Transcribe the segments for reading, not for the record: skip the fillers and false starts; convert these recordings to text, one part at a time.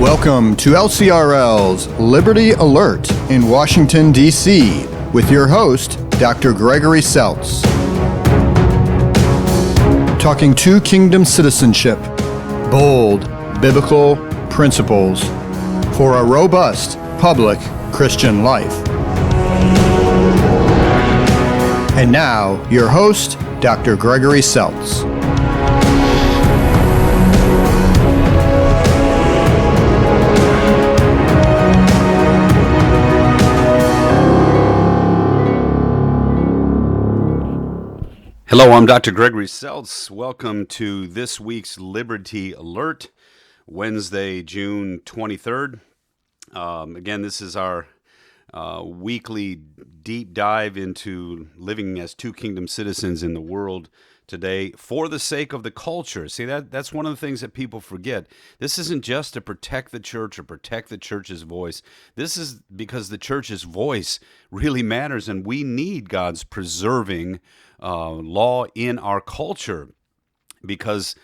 Welcome to LCRL's Liberty Alert in Washington, D.C. with your host, Dr. Gregory Seltz. Talking two kingdom citizenship, bold biblical principles for a robust public Christian life. And now, your host, Dr. Gregory Seltz. Hello, I'm Dr. Gregory Seltz. Welcome to this week's Liberty Alert, Wednesday, June 23rd. Again, this is our weekly deep dive into living as two kingdom citizens in the world today for the sake of the culture. See, that's one of the things that people forget. This isn't just to protect the church or protect the church's voice. This is because the church's voice really matters, and we need God's preserving law in our culture, because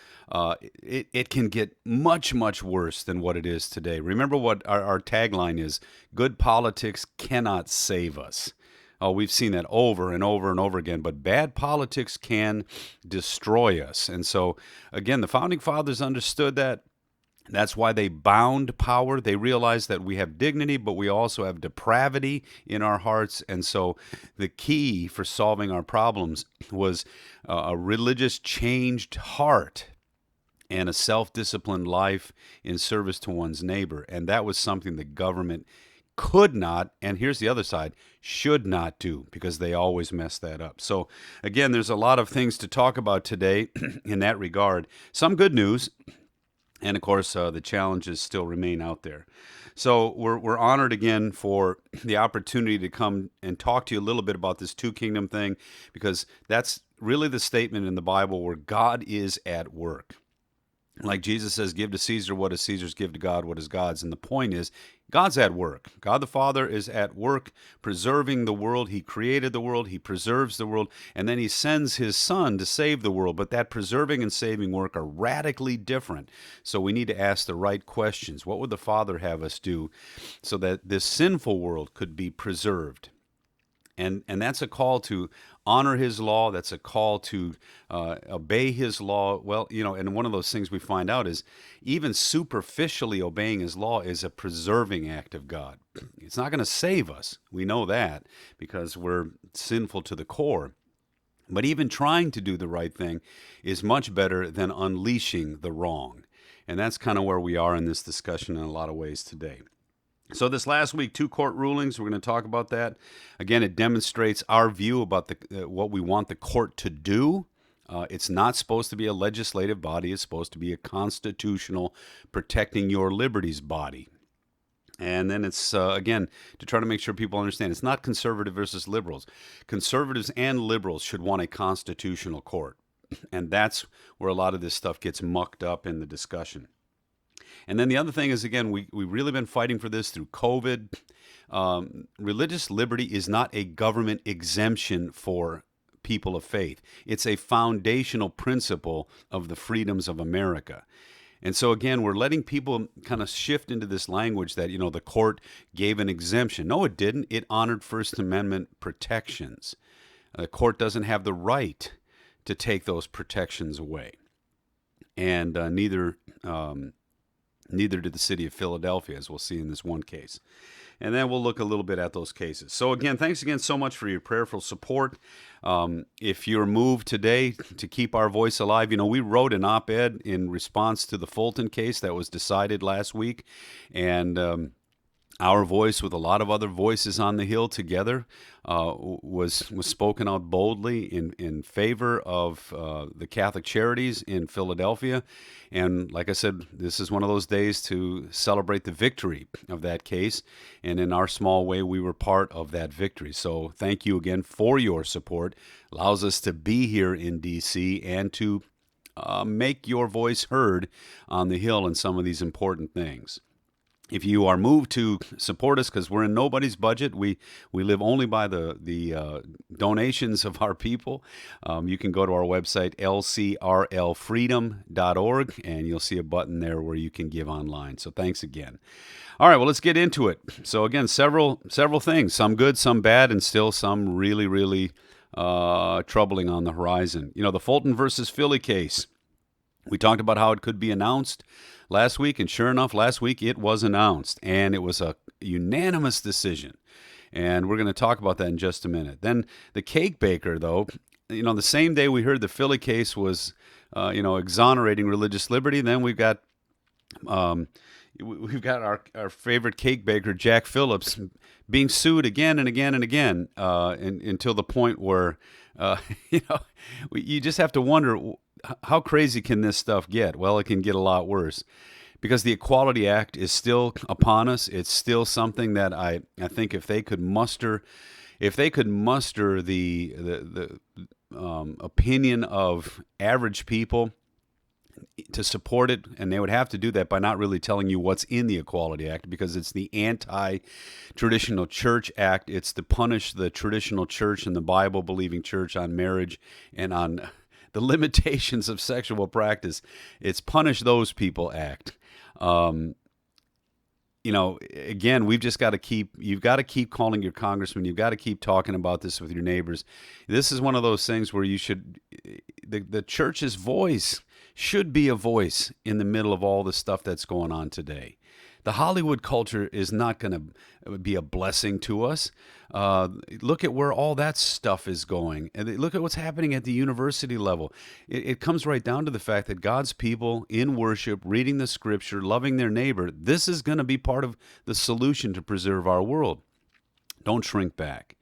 it can get much, much worse than what it is today. Remember what our tagline is: good politics cannot save us. We've seen that over and over and over again, but bad politics can destroy us. And so, again, the Founding Fathers understood that. That's why they bound power. They realized that we have dignity, but we also have depravity in our hearts. And so the key for solving our problems was a religious changed heart and a self-disciplined life in service to one's neighbor. And that was something the government could not, and here's the other side, should not do, because they always mess that up. So again, there's a lot of things to talk about today in that regard. Some good news. And of course, the challenges still remain out there. So we're honored again for the opportunity to come and talk to you a little bit about this two kingdom thing, because that's really the statement in the Bible where God is at work. Like Jesus says, give to Caesar what is Caesar's, give to God what is God's. And the point is, God's at work. God the Father is at work preserving the world. He created the world. He preserves the world. And then he sends his Son to save the world. But that preserving and saving work are radically different. So we need to ask the right questions. What would the Father have us do so that this sinful world could be preserved? And that's a call to honor his law. That's a call to obey his law. Well, and one of those things we find out is even superficially obeying his law is a preserving act of God. It's not going to save us. We know that because we're sinful to the core. But even trying to do the right thing is much better than unleashing the wrong. And that's kind of where we are in this discussion in a lot of ways today. So this last week, two court rulings, we're going to talk about that. Again, it demonstrates our view about what we want the court to do. It's not supposed to be a legislative body. It's supposed to be a constitutional, protecting your liberties body. And then it's, again, to try to make sure people understand, it's not conservative versus liberals. Conservatives and liberals should want a constitutional court. And that's where a lot of this stuff gets mucked up in the discussion. And then the other thing is, again, we've really been fighting for this through COVID. Religious liberty is not a government exemption for people of faith. It's a foundational principle of the freedoms of America. And so, again, we're letting people kind of shift into this language that, the court gave an exemption. No, it didn't. It honored First Amendment protections. The court doesn't have the right to take those protections away. And neither did the city of Philadelphia, as we'll see in this one case. And then we'll look a little bit at those cases. So again, thanks again so much for your prayerful support. If you're moved today to keep our voice alive, we wrote an op-ed in response to the Fulton case that was decided last week. And our voice, with a lot of other voices on the Hill together, was spoken out boldly in favor of the Catholic Charities in Philadelphia. And like I said, this is one of those days to celebrate the victory of that case. And in our small way, we were part of that victory. So thank you again for your support. Allows us to be here in D.C. and to make your voice heard on the Hill in some of these important things. If you are moved to support us, because we're in nobody's budget, we live only by the donations of our people. You can go to our website lcrlfreedom.org, and you'll see a button there where you can give online. So thanks again. All right, well, let's get into it. So again, several things, some good, some bad, and still some really, really troubling on the horizon. You know, the Fulton versus Philly case. We talked about how it could be announced last week, and sure enough, last week it was announced, and it was a unanimous decision. And we're going to talk about that in just a minute. Then the cake baker, though, you know, the same day we heard the Philly case was, exonerating religious liberty, then we've got our favorite cake baker, Jack Phillips, being sued again and again and again, until the point where, you just have to wonder, how crazy can this stuff get? Well, it can get a lot worse, because the Equality Act is still upon us. It's still something that I think if they could muster the opinion of average people to support it, and they would have to do that by not really telling you what's in the Equality Act, because it's the anti-traditional church act. It's to punish the traditional church and the Bible-believing church on marriage and on the limitations of sexual practice. It's Punish Those People Act. Again, you've got to keep calling your congressman. You've got to keep talking about this with your neighbors. This is one of those things where the church's voice should be a voice in the middle of all the stuff that's going on today. The Hollywood culture is not going to be a blessing to us. Look at where all that stuff is going. And look at what's happening at the university level. It comes right down to the fact that God's people in worship, reading the scripture, loving their neighbor, this is going to be part of the solution to preserve our world. Don't shrink back.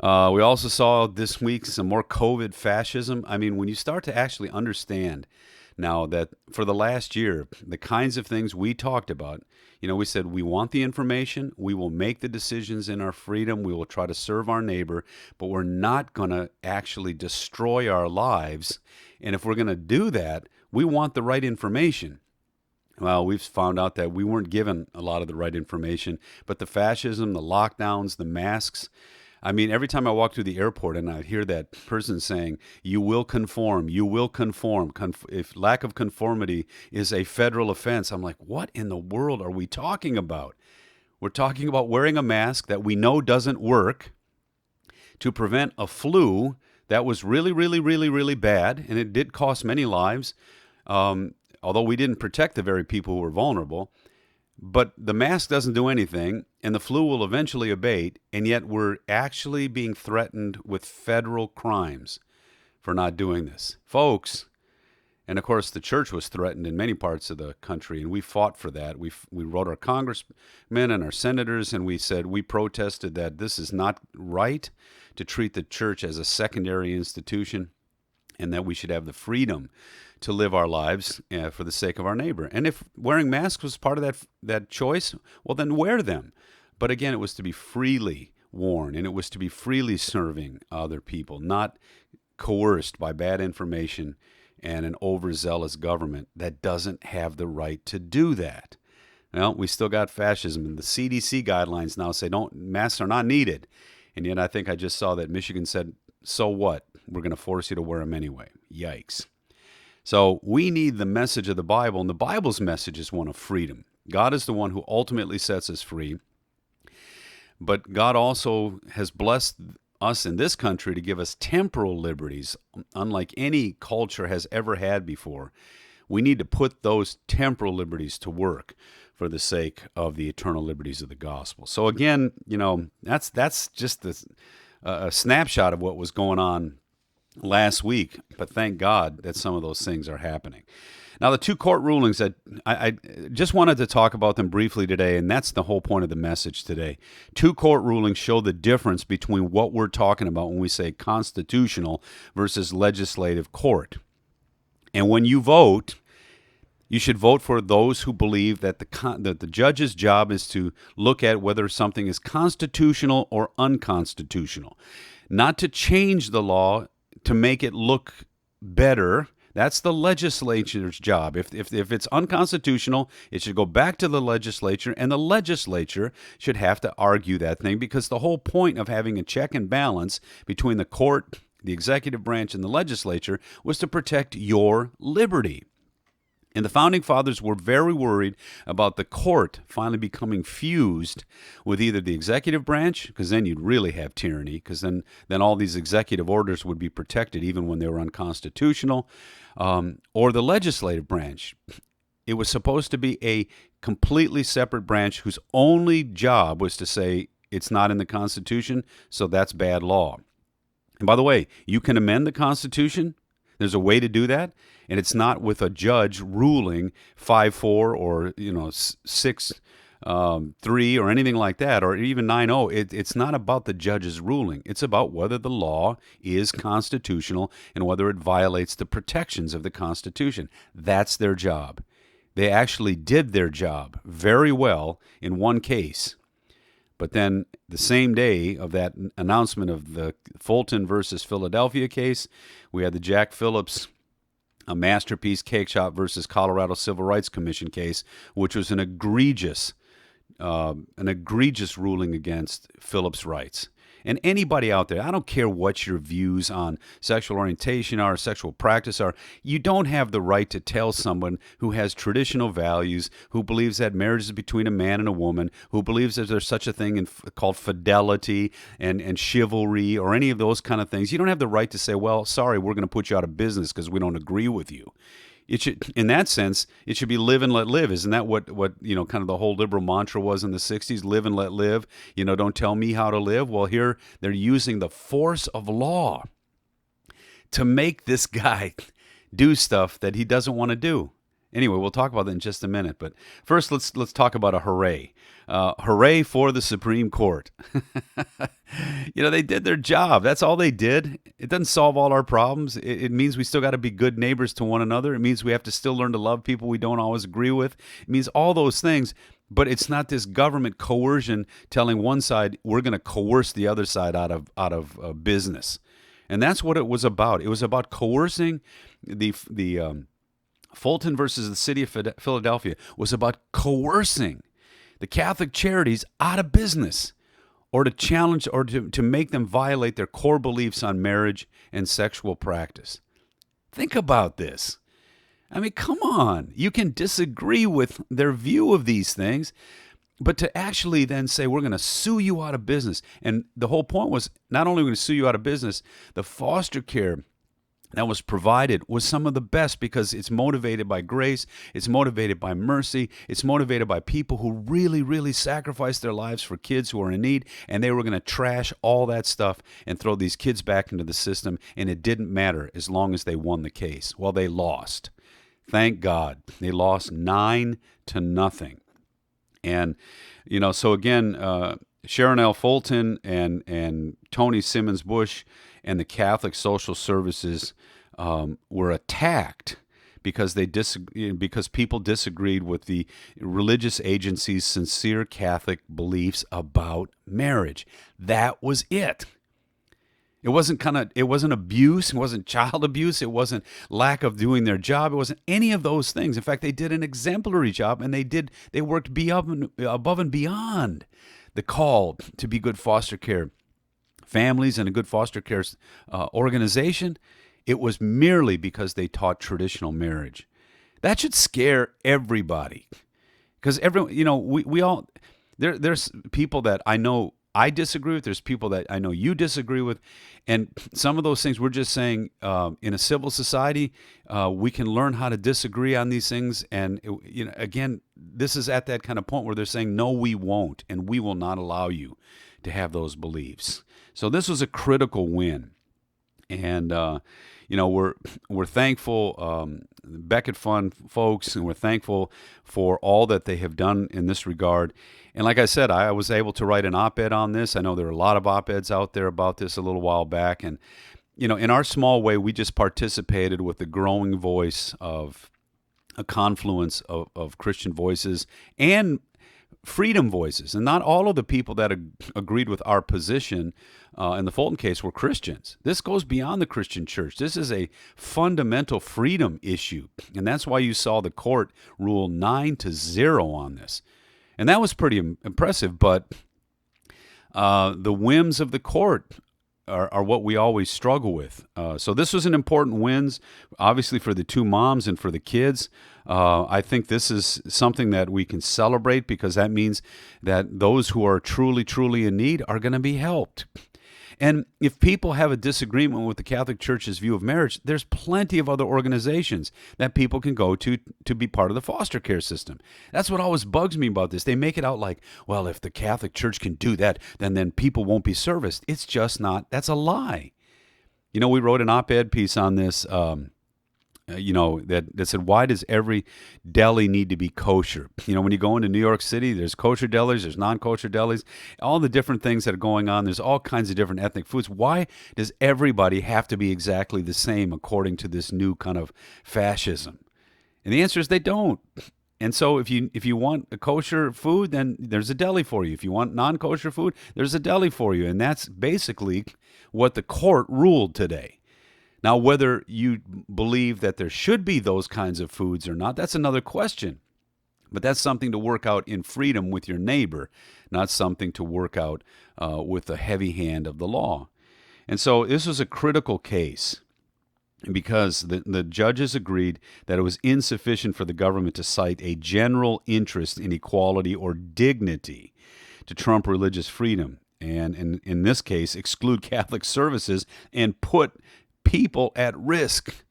We also saw this week some more COVID fascism. I mean, when you start to actually understand now that for the last year, the kinds of things we talked about, we said we want the information, we will make the decisions in our freedom, we will try to serve our neighbor, but we're not going to actually destroy our lives. And if we're going to do that, we want the right information. Well, we've found out that we weren't given a lot of the right information, but the fascism, the lockdowns, the masks, I mean, every time I walk through the airport and I hear that person saying, you will conform. If lack of conformity is a federal offense, I'm like, what in the world are we talking about? We're talking about wearing a mask that we know doesn't work to prevent a flu that was really, really, really, really bad, and it did cost many lives, although we didn't protect the very people who were vulnerable. But the mask doesn't do anything, and the flu will eventually abate, and yet we're actually being threatened with federal crimes for not doing this. Folks, and of course the church was threatened in many parts of the country, and we fought for that. We wrote our congressmen and our senators, and we protested that this is not right to treat the church as a secondary institution, and that we should have the freedom to live our lives for the sake of our neighbor. And if wearing masks was part of that choice, well, then wear them. But again, it was to be freely worn, and it was to be freely serving other people, not coerced by bad information and an overzealous government that doesn't have the right to do that. Well, we still got fascism, and the CDC guidelines now say masks are not needed. And yet I think I just saw that Michigan said, so what? We're going to force you to wear them anyway. Yikes. So we need the message of the Bible, and the Bible's message is one of freedom. God is the one who ultimately sets us free, but God also has blessed us in this country to give us temporal liberties, unlike any culture has ever had before. We need to put those temporal liberties to work for the sake of the eternal liberties of the gospel. So again, that's just a snapshot of what was going on last week, but thank God that some of those things are happening. Now, the two court rulings that I just wanted to talk about them briefly today, and that's the whole point of the message today. Two court rulings show the difference between what we're talking about when we say constitutional versus legislative court. And when you vote, you should vote for those who believe that the judge's job is to look at whether something is constitutional or unconstitutional, not to change the law to make it look better That's the legislature's job. If it's unconstitutional, it should go back to the legislature, and the legislature should have to argue that thing, because the whole point of having a check and balance between the court, the executive branch, and the legislature was to protect your liberty. And the Founding Fathers were very worried about the court finally becoming fused with either the executive branch, because then you'd really have tyranny, because then all these executive orders would be protected even when they were unconstitutional, or the legislative branch. It was supposed to be a completely separate branch whose only job was to say it's not in the Constitution, so that's bad law. And by the way, you can amend the Constitution. There's a way to do that, and it's not with a judge ruling 5-4 or 6-3 or anything like that, or even 9-0. It's not about the judge's ruling. It's about whether the law is constitutional and whether it violates the protections of the Constitution. That's their job. They actually did their job very well in one case. But then the same day of that announcement of the Fulton versus Philadelphia case, we had the Jack Phillips a Masterpiece Cake Shop versus Colorado Civil Rights Commission case, which was an egregious ruling against Phillips' rights. And anybody out there, I don't care what your views on sexual orientation are, sexual practice are, you don't have the right to tell someone who has traditional values, who believes that marriage is between a man and a woman, who believes that there's such a thing called fidelity and chivalry or any of those kind of things. You don't have the right to say, well, sorry, we're going to put you out of business because we don't agree with you. It should, in that sense, it should be live and let live. Isn't that what kind of the whole liberal mantra was in the 60s? Live and let live. Don't tell me how to live. Well, here they're using the force of law to make this guy do stuff that he doesn't want to do. Anyway, we'll talk about that in just a minute. But first, let's talk about a hooray. Hooray for the Supreme Court. They did their job. That's all they did. It doesn't solve all our problems. It means we still got to be good neighbors to one another. It means we have to still learn to love people we don't always agree with. It means all those things. But it's not this government coercion telling one side we're going to coerce the other side out of business. And that's what it was about. It was about coercing the Fulton versus the city of Philadelphia was about coercing the Catholic charities out of business, or to challenge or to make them violate their core beliefs on marriage and sexual practice. Think about this. I mean, come on. You can disagree with their view of these things, but to actually then say, we're going to sue you out of business. And the whole point was not only are we going to sue you out of business, the foster care that was provided was some of the best because it's motivated by grace, it's motivated by mercy, it's motivated by people who really, really sacrificed their lives for kids who are in need, and they were going to trash all that stuff and throw these kids back into the system, and it didn't matter as long as they won the case. Well, they lost. Thank God. They lost 9-0. And, so again, Sharon L. Fulton and Tony Simmons Bush and the Catholic Social Services were attacked because because people disagreed with the religious agency's sincere Catholic beliefs about marriage. That was it. It wasn't abuse, it wasn't child abuse, it wasn't lack of doing their job, it wasn't any of those things. In fact, they did an exemplary job, and they worked above and beyond the call to be good foster care families and a good foster care organization. It was merely because they taught traditional marriage. That should scare everybody, because we all there's people that I know I disagree with. There's people that I know you disagree with, and some of those things we're just saying in a civil society we can learn how to disagree on these things. And again, this is at that kind of point where they're saying no, we won't, and we will not allow you to have those beliefs. So this was a critical win, and we're thankful, Becket Fund folks, and we're thankful for all that they have done in this regard. And like I said, I was able to write an op-ed on this. I know there are a lot of op-eds out there about this a little while back, and in our small way, we just participated with the growing voice of a confluence of Christian voices and freedom voices. And not all of the people that agreed with our position in the Fulton case were Christians. This goes beyond the Christian church. This is a fundamental freedom issue. And that's why you saw the court rule 9-0 on this. And that was pretty impressive. But the whims of the court are what we always struggle with. So this was an important win, obviously, for the two moms and for the kids. I think this is something that we can celebrate because that means that those who are truly, truly in need are going to be helped. And if people have a disagreement with the Catholic Church's view of marriage, there's plenty of other organizations that people can go to be part of the foster care system. That's what always bugs me about this. They make it out like, well, if the Catholic Church can do that, then people won't be serviced. It's just not. That's a lie. You know, we wrote an op-ed piece on this, that said, why does every deli need to be kosher? You know, when you go into New York City, there's kosher delis, there's non-kosher delis, all the different things that are going on. There's all kinds of different ethnic foods. Why does everybody have to be exactly the same according to this new kind of fascism? And the answer is they don't. And so if you want a kosher food, then there's a deli for you. If you want non-kosher food, there's a deli for you. And that's basically what the court ruled today. Now, whether you believe that there should be those kinds of foods or not, that's another question. But that's something to work out in freedom with your neighbor, not something to work out with the heavy hand of the law. And so this was a critical case because the judges agreed that it was insufficient for the government to cite a general interest in equality or dignity to trump religious freedom, and in this case, exclude Catholic services and put people at risk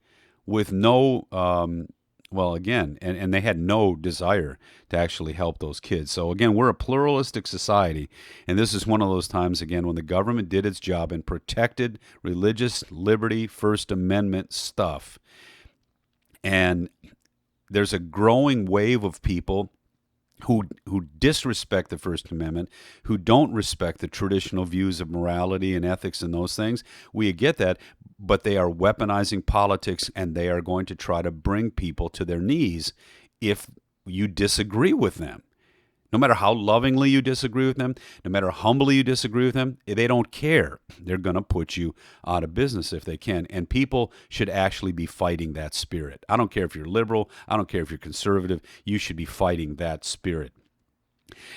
with no, and they had no desire to actually help those kids. So again, we're a pluralistic society, and this is one of those times, again, when the government did its job and protected religious liberty, First Amendment stuff. And there's a growing wave of people who disrespect the First Amendment, who don't respect the traditional views of morality and ethics and those things. We get that, but they are weaponizing politics, and they are going to try to bring people to their knees if you disagree with them. No matter how lovingly you disagree with them, no matter how humbly you disagree with them, they don't care. They're going to put you out of business if they can. And people should actually be fighting that spirit. I don't care if you're liberal. I don't care if you're conservative. You should be fighting that spirit.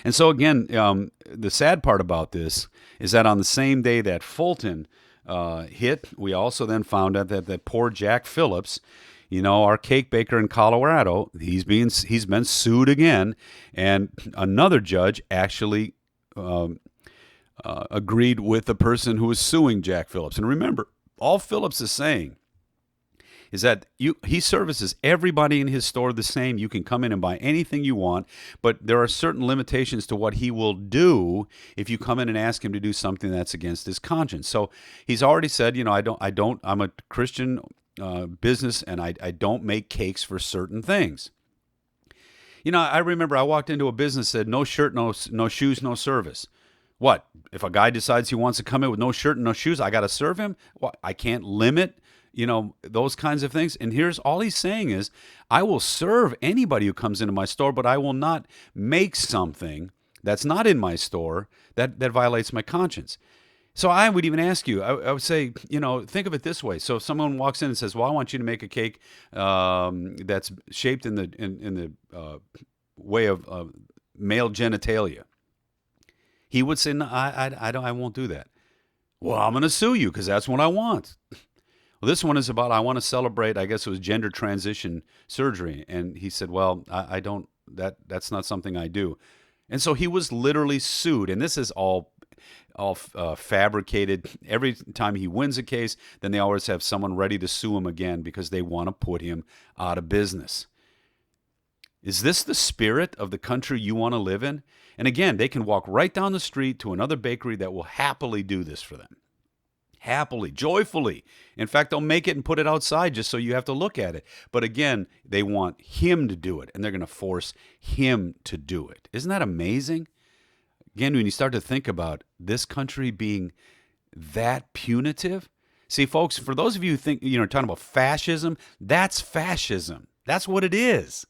And so again, the sad part about this is that on the same day that Fulton hit, we also then found out that poor Jack Phillips, you know, our cake baker in Colorado, he's been sued again, and another judge actually agreed with the person who was suing Jack Phillips. And remember, all Phillips is saying is that he services everybody in his store the same. You can come in and buy anything you want, but there are certain limitations to what he will do if you come in and ask him to do something that's against his conscience. So he's already said, you know, I'm a Christian business, and I don't make cakes for certain things. You know, I remember I walked into a business that said no shirt, no shoes, no service. What? If a guy decides he wants to come in with no shirt and no shoes, I got to serve him? What? I can't limit, you know, those kinds of things. And here's all he's saying is, I will serve anybody who comes into my store, but I will not make something that's not in my store that violates my conscience. So I would even ask you, I would say, you know, think of it this way. So if someone walks in and says, well, I want you to make a cake that's shaped in the way of male genitalia. He would say, no, I won't do that. Well, I'm going to sue you because that's what I want. Well, this one is about, I want to celebrate, I guess it was gender transition surgery. And he said, well, I don't, that's not something I do. And so he was literally sued. And this is all fabricated. Every time he wins a case, then they always have someone ready to sue him again because they want to put him out of business. Is this the spirit of the country you want to live in? And again, they can walk right down the street to another bakery that will happily do this for them. Happily, joyfully. In fact, they'll make it and put it outside just so you have to look at it. But again, they want him to do it, and they're going to force him to do it. Isn't that amazing? Again, when you start to think about this country being that punitive. See, folks, for those of you who think, you know, talking about fascism, that's fascism. That's what it is.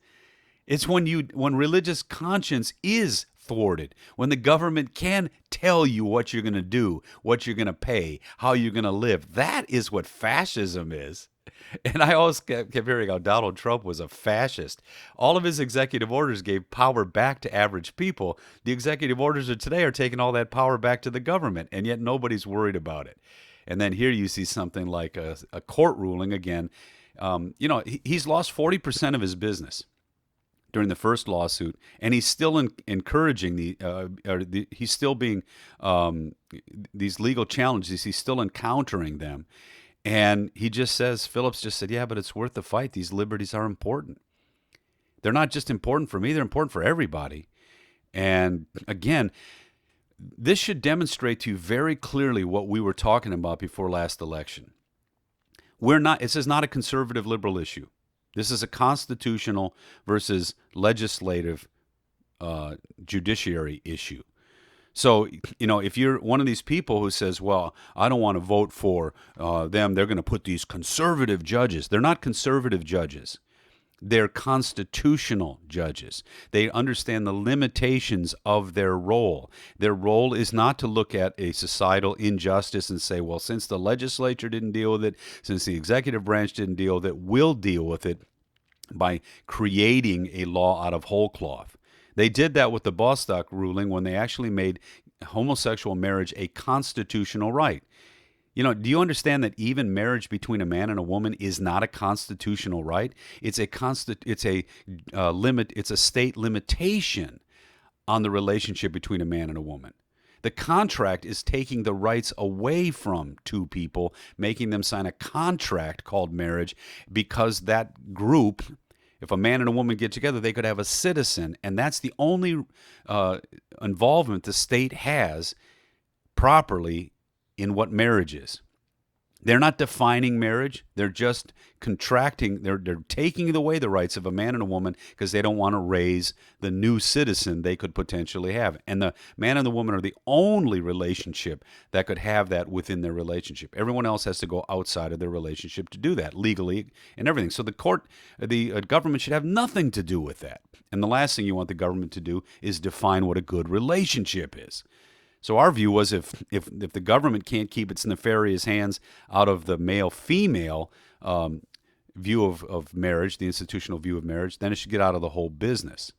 It's when religious conscience is thwarted, when the government can tell you what you're going to do, what you're going to pay, how you're going to live. That is what fascism is. And I always kept hearing how Donald Trump was a fascist. All of his executive orders gave power back to average people. The executive orders of today are taking all that power back to the government, and yet nobody's worried about it. And then here you see something like a court ruling again. He's lost 40% of his business during the first lawsuit, and he's still encouraging he's still being these legal challenges. He's still encountering them. And he just says, Phillips just said, yeah, but it's worth the fight. These liberties are important. They're not just important for me, they're important for everybody. And again, this should demonstrate to you very clearly what we were talking about before last election. This is not a conservative liberal issue. This is a constitutional versus legislative judiciary issue. So, if you're one of these people who says, well, I don't want to vote for them, they're going to put these conservative judges. They're not conservative judges. They're constitutional judges. They understand the limitations of their role. Their role is not to look at a societal injustice and say, well, since the legislature didn't deal with it, since the executive branch didn't deal with it, we'll deal with it by creating a law out of whole cloth. They did that with the Bostock ruling when they actually made homosexual marriage a constitutional right. Do you understand that even marriage between a man and a woman is not a constitutional right? It's a state limitation on the relationship between a man and a woman. The contract is taking the rights away from two people, making them sign a contract called marriage, because that group, if a man and a woman get together, they could have a citizen, and that's the only involvement the state has properly in what marriage is. They're not defining marriage. They're just contracting. They're taking away the rights of a man and a woman because they don't want to raise the new citizen they could potentially have. And the man and the woman are the only relationship that could have that within their relationship. Everyone else has to go outside of their relationship to do that legally and everything. So the government should have nothing to do with that. And the last thing you want the government to do is define what a good relationship is. So our view was if the government can't keep its nefarious hands out of the male-female view of marriage, the institutional view of marriage, then it should get out of the whole business.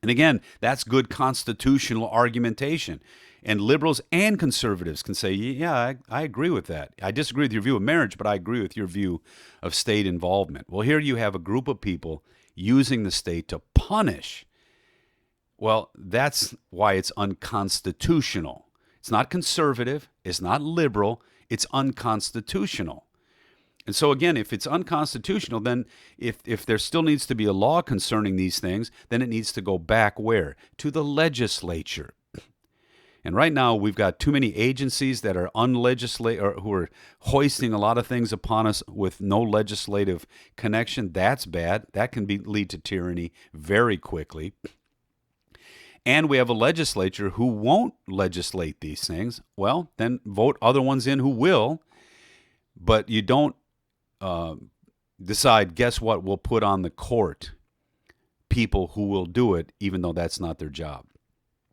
And again, that's good constitutional argumentation. And liberals and conservatives can say, yeah, I agree with that. I disagree with your view of marriage, but I agree with your view of state involvement. Well, here you have a group of people using the state to punish. Well, that's why it's unconstitutional. It's not conservative. It's not liberal. It's unconstitutional. And so again, if it's unconstitutional, then if there still needs to be a law concerning these things, then it needs to go back where? To the legislature. And right now, we've got too many agencies that are or who are hoisting a lot of things upon us with no legislative connection. That's bad. That can lead to tyranny very quickly. And we have a legislature who won't legislate these things. Well, then vote other ones in who will. But you don't decide, guess what, we'll put on the court people who will do it, even though that's not their job.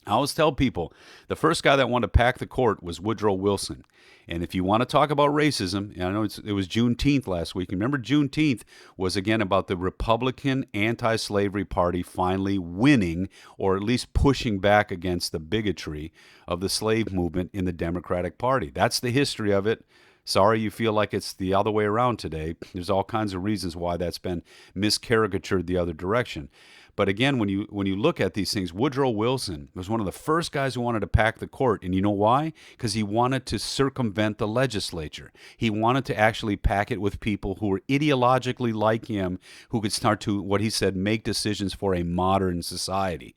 I always tell people, the first guy that wanted to pack the court was Woodrow Wilson. And if you want to talk about racism, and I know it was Juneteenth last week. Remember, Juneteenth was, again, about the Republican Anti-Slavery Party finally winning, or at least pushing back against the bigotry of the slave movement in the Democratic Party. That's the history of it. Sorry you feel like it's the other way around today. There's all kinds of reasons why that's been miscaricatured the other direction. But again, when you look at these things, Woodrow Wilson was one of the first guys who wanted to pack the court. And you know why? Because he wanted to circumvent the legislature. He wanted to actually pack it with people who were ideologically like him, who could start to, what he said, make decisions for a modern society.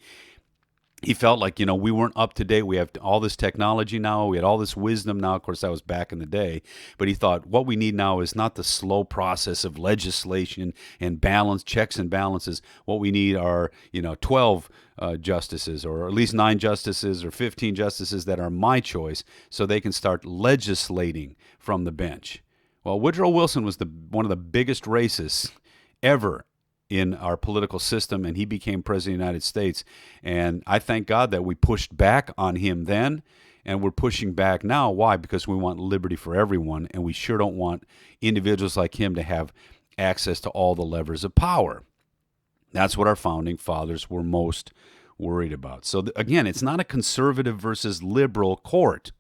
He felt like, we weren't up to date. We have all this technology now. We had all this wisdom now. Of course, that was back in the day. But he thought what we need now is not the slow process of legislation and checks and balances. What we need are, 12 justices, or at least 9 justices or 15 justices that are my choice, so they can start legislating from the bench. Well, Woodrow Wilson was one of the biggest racists ever in our political system, and he became president of the United States. And I thank God that we pushed back on him then, and we're pushing back now. Why? Because we want liberty for everyone, and we sure don't want individuals like him to have access to all the levers of power. That's what our founding fathers were most worried about. So again, it's not a conservative versus liberal court.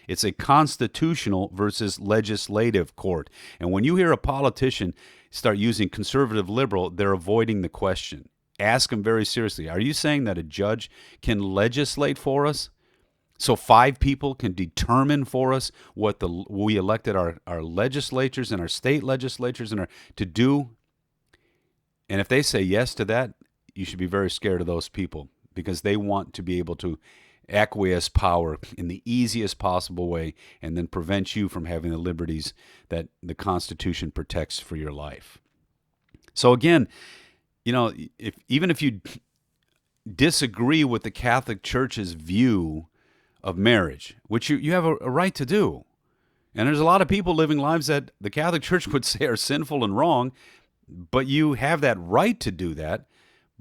It's a constitutional versus legislative court. And when you hear a politician start using conservative liberal, they're avoiding the question. Ask them very seriously. Are you saying that a judge can legislate for us? So 5 people can determine for us what we elected our legislatures and our state legislatures to do? And if they say yes to that, you should be very scared of those people, because they want to be able to acquiesce power in the easiest possible way and then prevent you from having the liberties that the Constitution protects for your life. So again, even if you disagree with the Catholic Church's view of marriage, which you have a right to do, and there's a lot of people living lives that the Catholic Church would say are sinful and wrong, but you have that right to do that.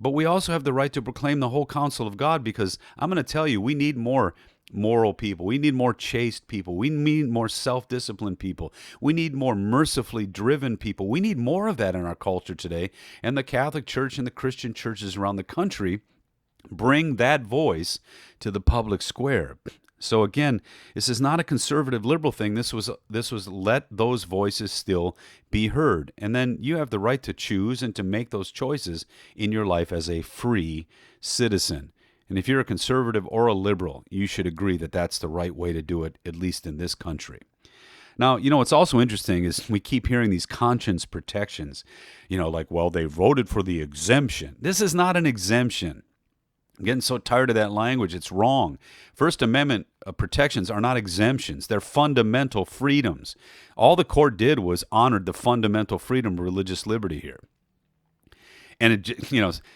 But we also have the right to proclaim the whole counsel of God, because I'm going to tell you, we need more moral people. We need more chaste people. We need more self-disciplined people. We need more mercifully driven people. We need more of that in our culture today. And the Catholic Church and the Christian churches around the country bring that voice to the public square. So again, this is not a conservative liberal thing. This was let those voices still be heard. And then you have the right to choose and to make those choices in your life as a free citizen. And if you're a conservative or a liberal, you should agree that that's the right way to do it, at least in this country. Now, what's also interesting is we keep hearing these conscience protections, well, they voted for the exemption. This is not an exemption. I'm getting so tired of that language. It's wrong. First Amendment protections are not exemptions. They're fundamental freedoms. All the court did was honored the fundamental freedom of religious liberty here. And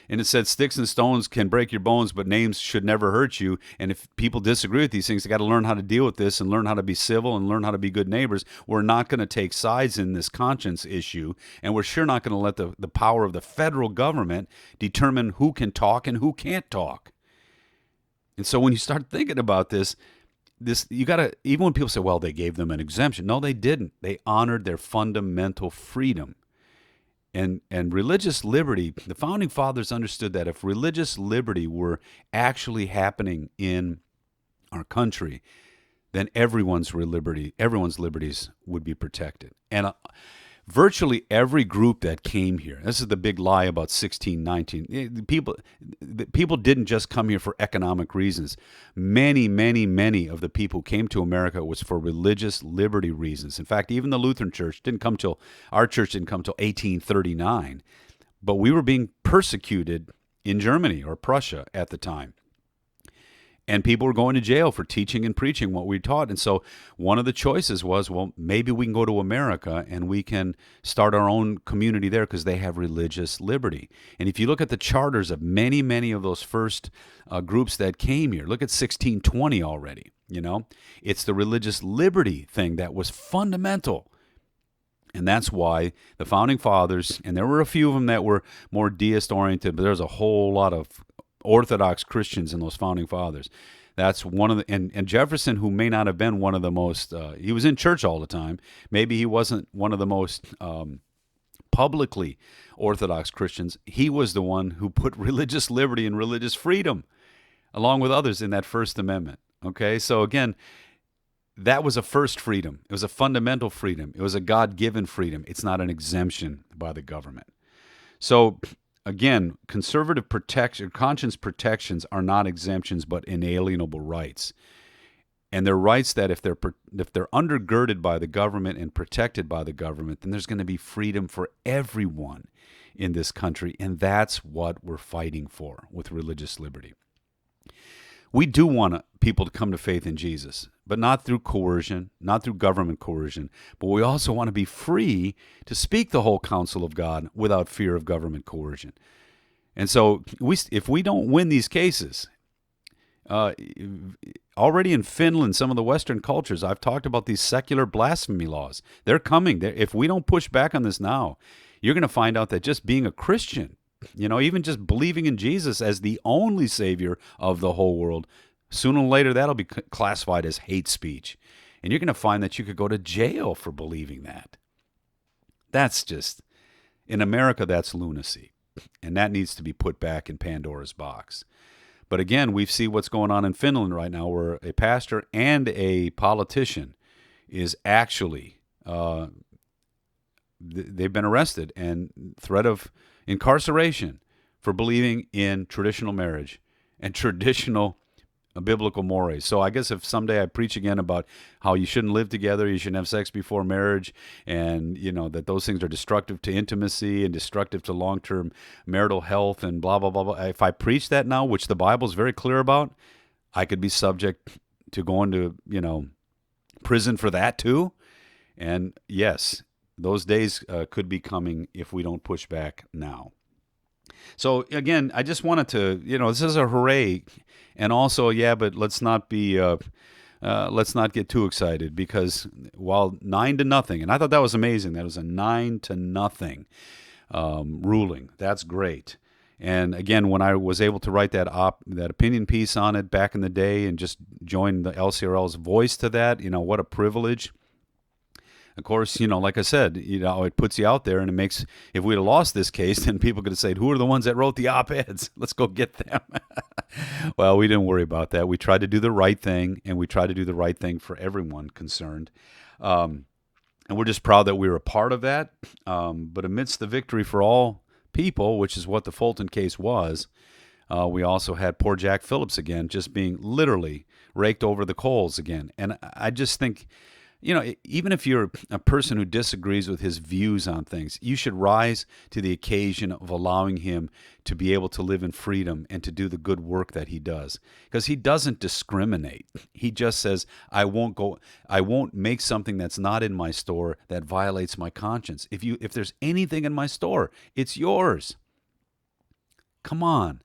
it said sticks and stones can break your bones, but names should never hurt you. And if people disagree with these things, they got to learn how to deal with this and learn how to be civil and learn how to be good neighbors. We're not going to take sides in this conscience issue, and we're sure not going to let the power of the federal government determine who can talk and who can't talk. And so when you start thinking about this you got to, even when people say, well, they gave them an exemption. No, they didn't. They honored their fundamental freedom. And religious liberty, the Founding Fathers understood that if religious liberty were actually happening in our country, then everyone's liberties would be protected. And virtually every group that came here, this is the big lie about 1619. People didn't just come here for economic reasons. Many, many, many of the people who came to America was for religious liberty reasons. In fact, even the Lutheran Church our church didn't come till 1839. But we were being persecuted in Germany or Prussia at the time. And people were going to jail for teaching and preaching what we taught. And so one of the choices was, well, maybe we can go to America and we can start our own community there because they have religious liberty. And if you look at the charters of many, many of those first groups that came here, look at 1620 already, It's the religious liberty thing that was fundamental. And that's why the Founding Fathers, and there were a few of them that were more deist-oriented, but there's a whole lot of Orthodox Christians in those Founding Fathers. That's one of the, and Jefferson, who may not have been one of the most, he was in church all the time. Maybe he wasn't one of the most publicly Orthodox Christians. He was the one who put religious liberty and religious freedom, along with others, in that First Amendment. Okay, so again, that was a first freedom. It was a fundamental freedom. It was a God-given freedom. It's not an exemption by the government. So again, conservative conscience protections are not exemptions, but inalienable rights. And they're rights that if they're undergirded by the government and protected by the government, then there's going to be freedom for everyone in this country. And that's what we're fighting for with religious liberty. We do want people to come to faith in Jesus, but not through coercion, not through government coercion. But we also want to be free to speak the whole counsel of God without fear of government coercion. And so if we don't win these cases, already in Finland, some of the Western cultures, I've talked about these secular blasphemy laws. They're coming. If we don't push back on this now, you're going to find out that just being a Christian even just believing in Jesus as the only Savior of the whole world, sooner or later that'll be classified as hate speech. And you're going to find that you could go to jail for believing that. That's just, in America, that's lunacy. And that needs to be put back in Pandora's box. But again, we see what's going on in Finland right now, where a pastor and a politician is actually, they've been arrested and threat of incarceration for believing in traditional marriage and traditional biblical mores. So I guess if someday I preach again about how you shouldn't live together, you shouldn't have sex before marriage, and that those things are destructive to intimacy and destructive to long-term marital health and blah, blah, blah, blah. If I preach that now, which the Bible is very clear about, I could be subject to going to, prison for that too. And yes, those days could be coming if we don't push back now. So again, I just wanted to, this is a hooray, and also, but let's not be, let's not get too excited, because while 9-0, and I thought that was amazing, that was a 9-0 ruling. That's great. And again, when I was able to write that opinion piece on it back in the day and just join the LCRL's voice to that, what a privilege. Of course, like I said, it puts you out there, and it makes, if we'd have lost this case, then people could have said, who are the ones that wrote the op-eds? Let's go get them. Well, we didn't worry about that. We tried to do the right thing, and we tried to do the right thing for everyone concerned. And we're just proud that we were a part of that. But amidst the victory for all people, which is what the Fulton case was, we also had poor Jack Phillips again, just being literally raked over the coals again. And I just think, even if you're a person who disagrees with his views on things, you should rise to the occasion of allowing him to be able to live in freedom and to do the good work that he does. Because he doesn't discriminate. He just says, I won't make something that's not in my store that violates my conscience. If there's anything in my store, it's yours. Come on.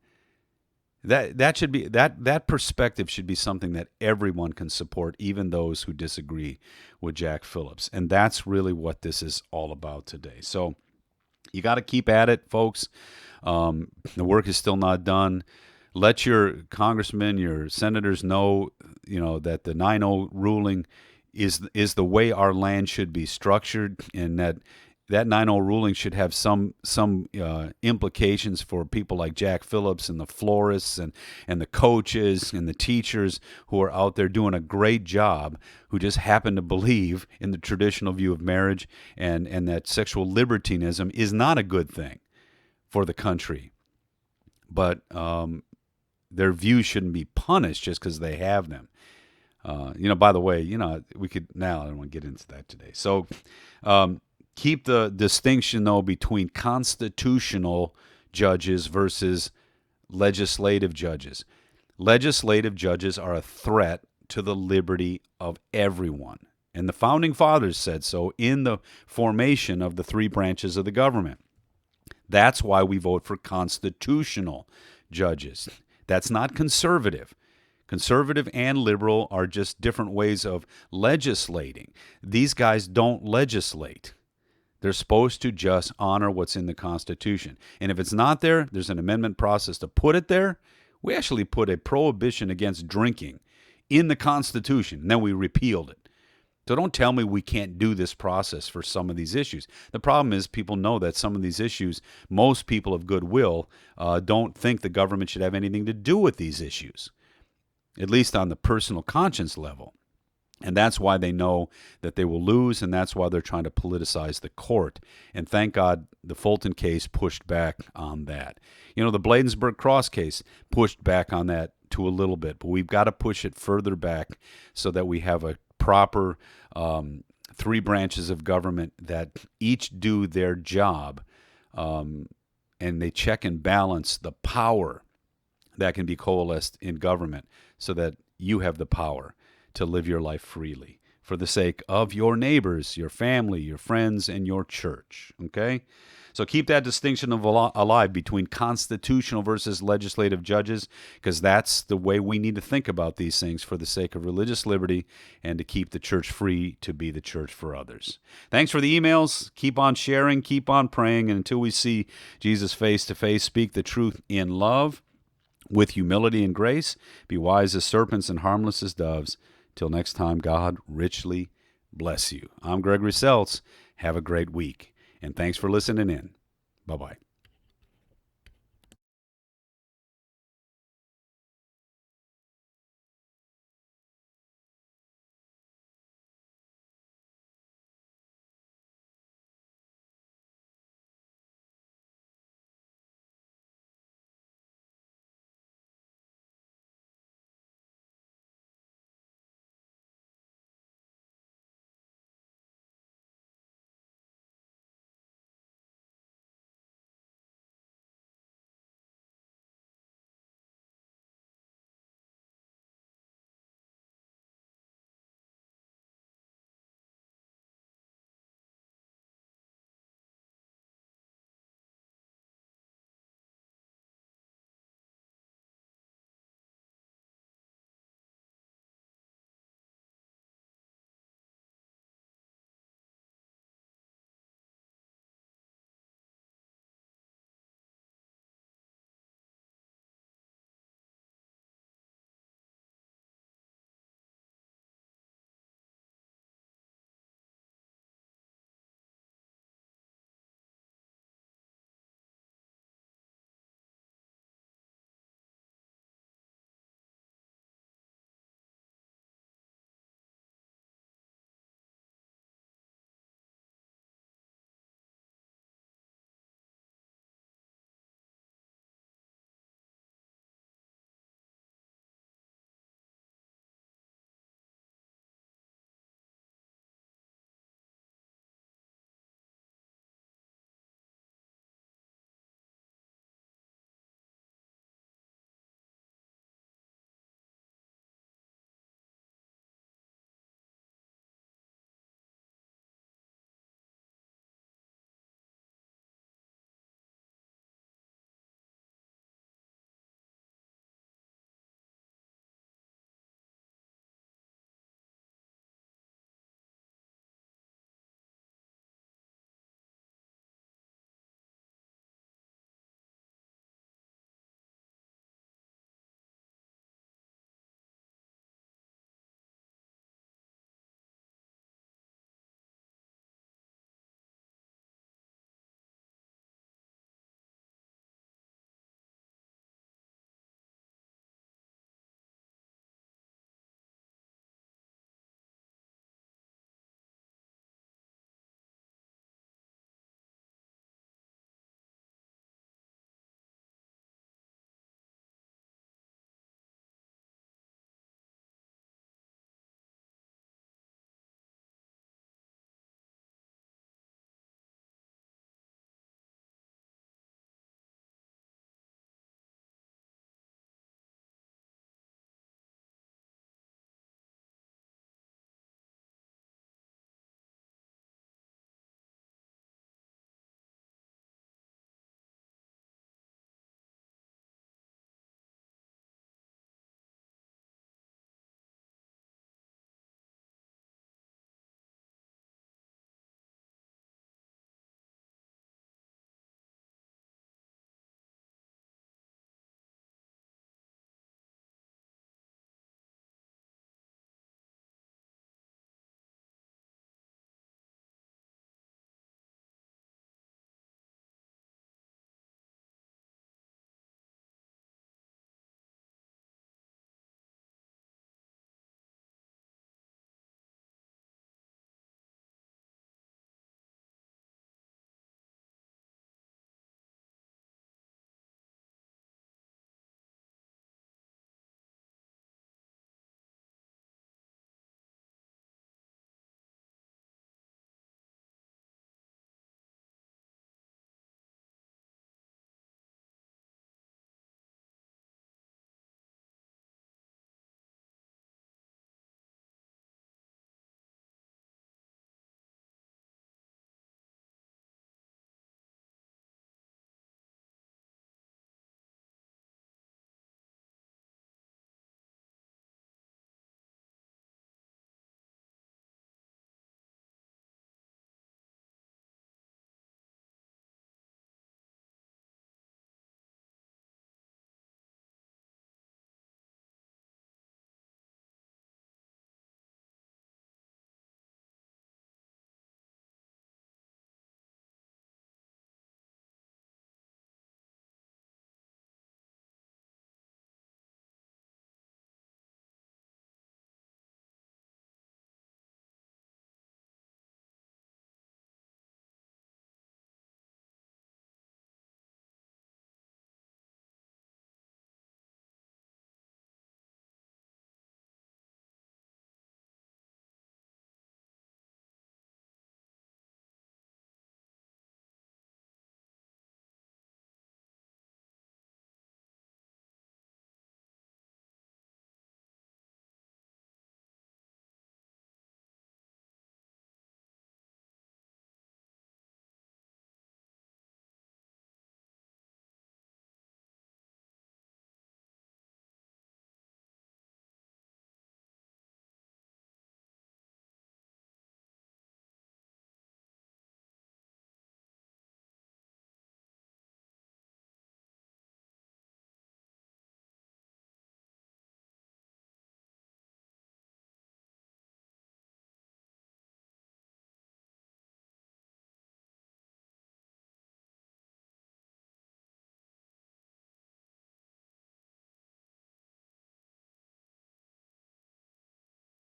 That should be that perspective should be something that everyone can support, even those who disagree with Jack Phillips. And that's really what this is all about today. So you got to keep at it, folks. The work is still not done. Let your congressmen, your senators know, that the 9-0 ruling is the way our land should be structured, and that 9-0 ruling should have some implications for people like Jack Phillips and the florists and the coaches and the teachers who are out there doing a great job, who just happen to believe in the traditional view of marriage and that sexual libertinism is not a good thing for the country. But their views shouldn't be punished just because they have them. By the way, we could, now I don't want to get into that today. So, keep the distinction, though, between constitutional judges versus legislative judges. Legislative judges are a threat to the liberty of everyone. And the Founding Fathers said so in the formation of the three branches of the government. That's why we vote for constitutional judges. That's not conservative. Conservative and liberal are just different ways of legislating. These guys don't legislate. They're supposed to just honor what's in the Constitution. And if it's not there, there's an amendment process to put it there. We actually put a prohibition against drinking in the Constitution, and then we repealed it. So don't tell me we can't do this process for some of these issues. The problem is people know that some of these issues, most people of goodwill don't think the government should have anything to do with these issues, at least on the personal conscience level. And that's why they know that they will lose, and that's why they're trying to politicize the court. And thank God the Fulton case pushed back on that. The Bladensburg Cross case pushed back on that to a little bit, but we've got to push it further back so that we have a proper three branches of government that each do their job, and they check and balance the power that can be coalesced in government so that you have the power to live your life freely for the sake of your neighbors, your family, your friends, and your church, okay? So keep that distinction alive between constitutional versus legislative judges, because that's the way we need to think about these things for the sake of religious liberty and to keep the church free to be the church for others. Thanks for the emails. Keep on sharing, keep on praying, and until we see Jesus face to face, speak the truth in love with humility and grace. Be wise as serpents and harmless as doves. Till next time, God richly bless you. I'm Gregory Seltz. Have a great week, and thanks for listening in. Bye-bye.